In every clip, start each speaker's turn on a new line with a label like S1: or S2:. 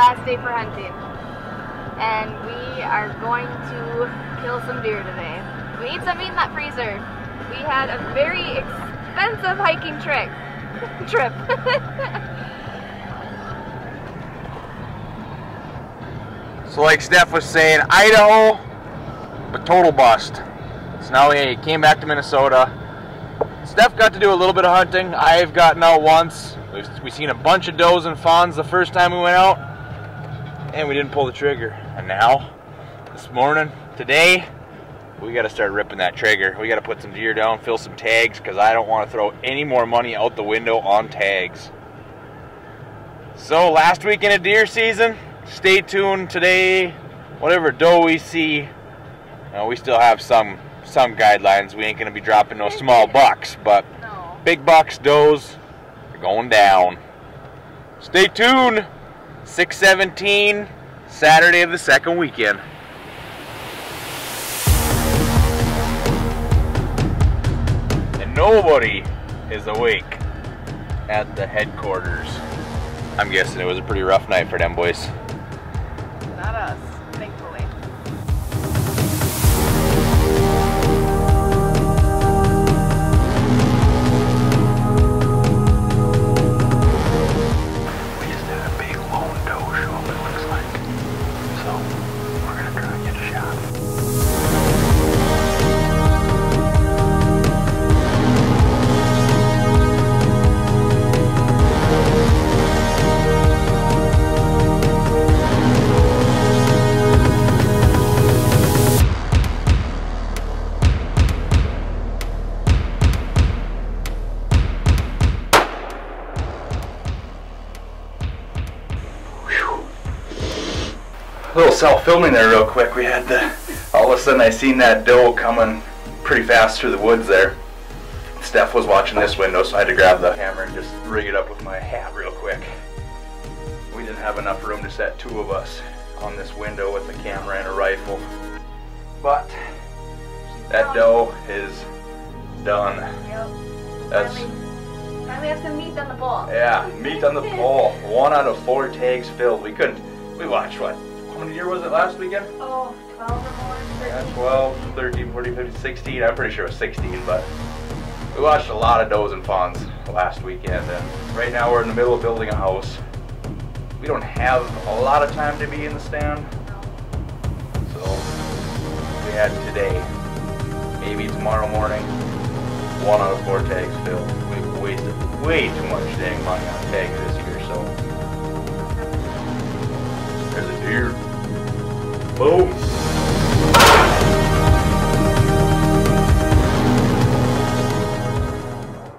S1: last day for hunting. And we are going to kill some deer today. We need some meat in that freezer. We had a very expensive hiking trip.
S2: So like Steph was saying, Idaho, but total bust. So now we came back to Minnesota. Steph got to do a little bit of hunting. I've gotten out once. We've seen a bunch of does and fawns the first time we went out, and we didn't pull the trigger. And now, this morning, today, we got to start ripping that trigger. We got to put some deer down, fill some tags, because I don't want to throw any more money out the window on tags. So last weekend of deer season, stay tuned today. Whatever doe we see, we still have some guidelines. We ain't going to be dropping no small bucks, but big bucks, does, are going down. Stay tuned. 6/17, Saturday of the second weekend. And nobody is awake at the headquarters. I'm guessing it was a pretty rough night for them boys.
S1: Not us, thankfully.
S3: A little self-filming there real quick. We had all of a sudden I seen that doe coming pretty fast through the woods there. Steph was watching this window, so I had to grab the camera and just rig it up with my hat real quick. We didn't have enough room to set two of us on this window with a camera and a rifle. But that doe is done.
S1: Yep.
S3: That's
S1: Finally have some meat on the pole.
S3: Yeah, meat on the pole. 1 out of 4 tags filled. We watched what? How many deer was it last weekend?
S1: Oh, 12 or more. 13.
S3: Yeah, 12, 13, 14, 15, 16. I'm pretty sure it was 16, but we watched a lot of does and fawns last weekend. And right now we're in the middle of building a house. We don't have a lot of time to be in the stand. So we had today, maybe tomorrow morning, 1 out of 4 tags filled. We've wasted way too much dang money on tags this year, so. There's a deer. Boom.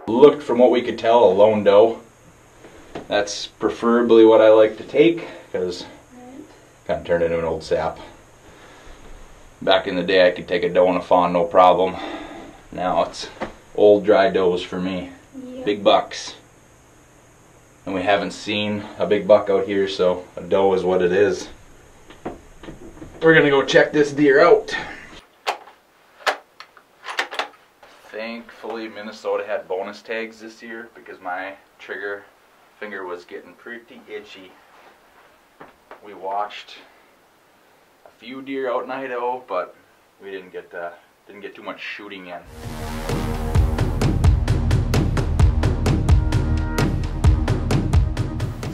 S3: Looked from what we could tell a lone doe. That's preferably what I like to take, because kind of turned into an old sap. Back in the day I could take a doe and a fawn no problem. Now it's old dry does for me. Yep. Big bucks. And we haven't seen a big buck out here, so a doe is what it is. We're gonna go check this deer out. Thankfully Minnesota had bonus tags this year because my trigger finger was getting pretty itchy. We watched a few deer out in Idaho, but we didn't get too much shooting in.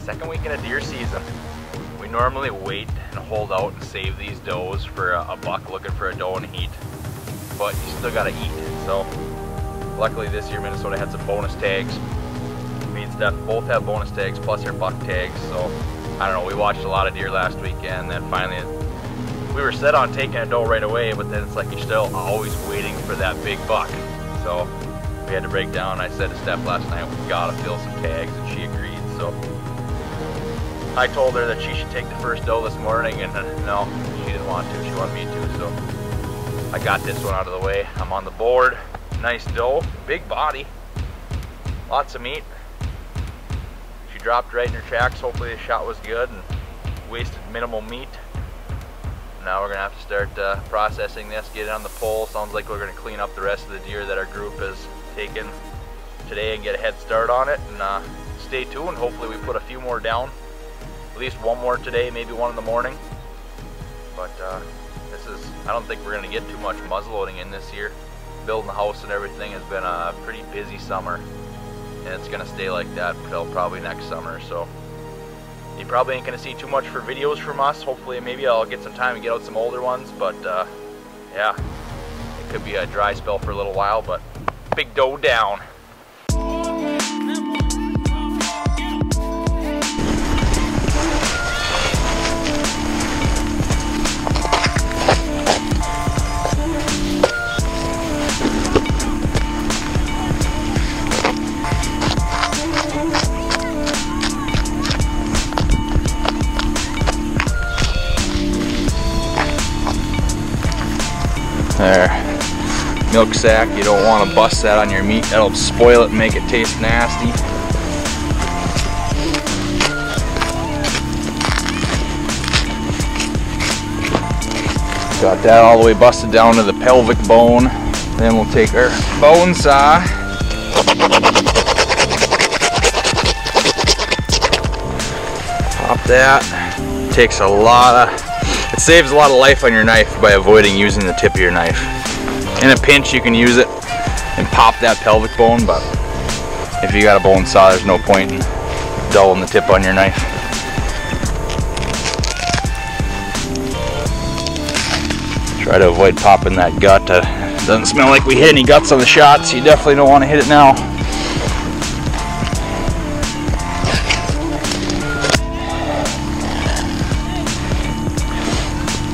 S3: Second weekend of deer season. We normally wait and hold out and save these does for a buck looking for a doe in heat, but you still gotta eat. So luckily this year Minnesota had some bonus tags. Me and Steph both have bonus tags plus our buck tags, so I don't know, we watched a lot of deer last weekend, and then finally we were set on taking a doe right away, but then it's like you're still always waiting for that big buck. So we had to break down. I said to Steph last night, we gotta fill some tags, and she agreed. So I told her that she should take the first doe this morning, and no, she didn't want to. She wanted me to, so I got this one out of the way. I'm on the board. Nice doe, big body, lots of meat. She dropped right in her tracks. Hopefully the shot was good and wasted minimal meat. Now we're gonna have to start processing this, get it on the pole. Sounds like we're gonna clean up the rest of the deer that our group has taken today and get a head start on it. And stay tuned. Hopefully we put a few more down at least one more today, maybe one in the morning. But I don't think we're gonna get too much muzzleloading in this year. Building the house and everything has been a pretty busy summer, and it's gonna stay like that until probably next summer. So you probably ain't gonna see too much for videos from us. Hopefully maybe I'll get some time to get out some older ones, but yeah, it could be a dry spell for a little while, but big doe down. There, milk sack, you don't want to bust that on your meat, that'll spoil it and make it taste nasty. Got that all the way busted down to the pelvic bone. Then we'll take our bone saw. Pop that. Takes a lot of, it saves a lot of life on your knife by avoiding using the tip of your knife. In a pinch you can use it and pop that pelvic bone, but if you got a bone saw there's no point in dulling the tip on your knife. Try to avoid popping that gut. Doesn't smell like we hit any guts on the shot, so you definitely don't want to hit it now.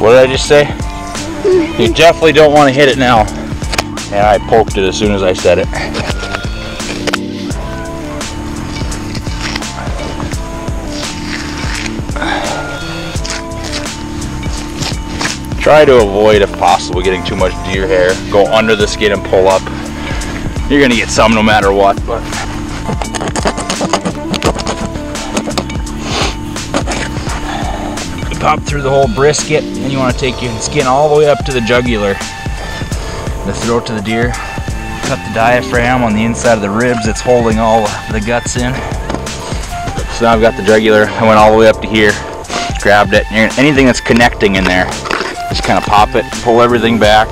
S3: What did I just say? You definitely don't want to hit it now. And I poked it as soon as I said it. Try to avoid, if possible, getting too much deer hair. Go under the skin and pull up. You're gonna get some no matter what, but pop through the whole brisket, and you want to take your skin all the way up to the jugular, the throat to the deer. Cut the diaphragm on the inside of the ribs. It's holding all the guts in. So now I've got the jugular. I went all the way up to here, grabbed it. Anything that's connecting in there, just kind of pop it, pull everything back.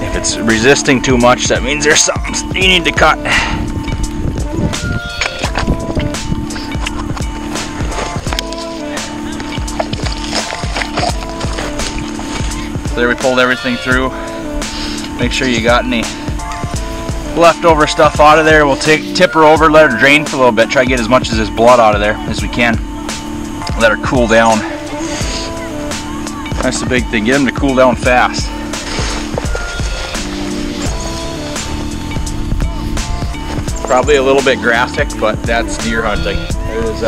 S3: If it's resisting too much, that means there's something you need to cut. There, we pulled everything through. Make sure you got any leftover stuff out of there. We'll tip her over, let her drain for a little bit, try to get as much of this blood out of there as we can. Let her cool down. That's the big thing, get them to cool down fast. Probably a little bit graphic, but that's deer hunting. There's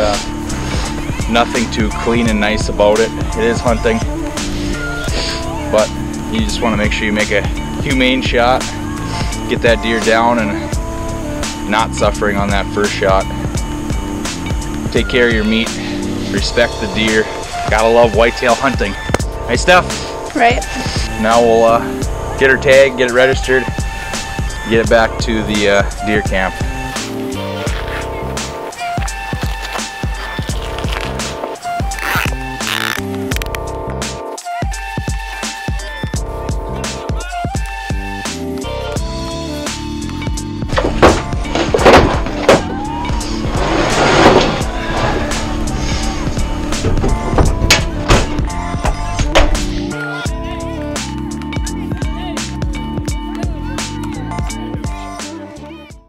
S3: nothing too clean and nice about it. It is hunting, but you just want to make sure you make a humane shot, get that deer down and not suffering on that first shot. Take care of your meat, respect the deer. Gotta love whitetail hunting. Right, Steph?
S1: Right.
S3: Now we'll get her tagged, get it registered, get it back to the deer camp.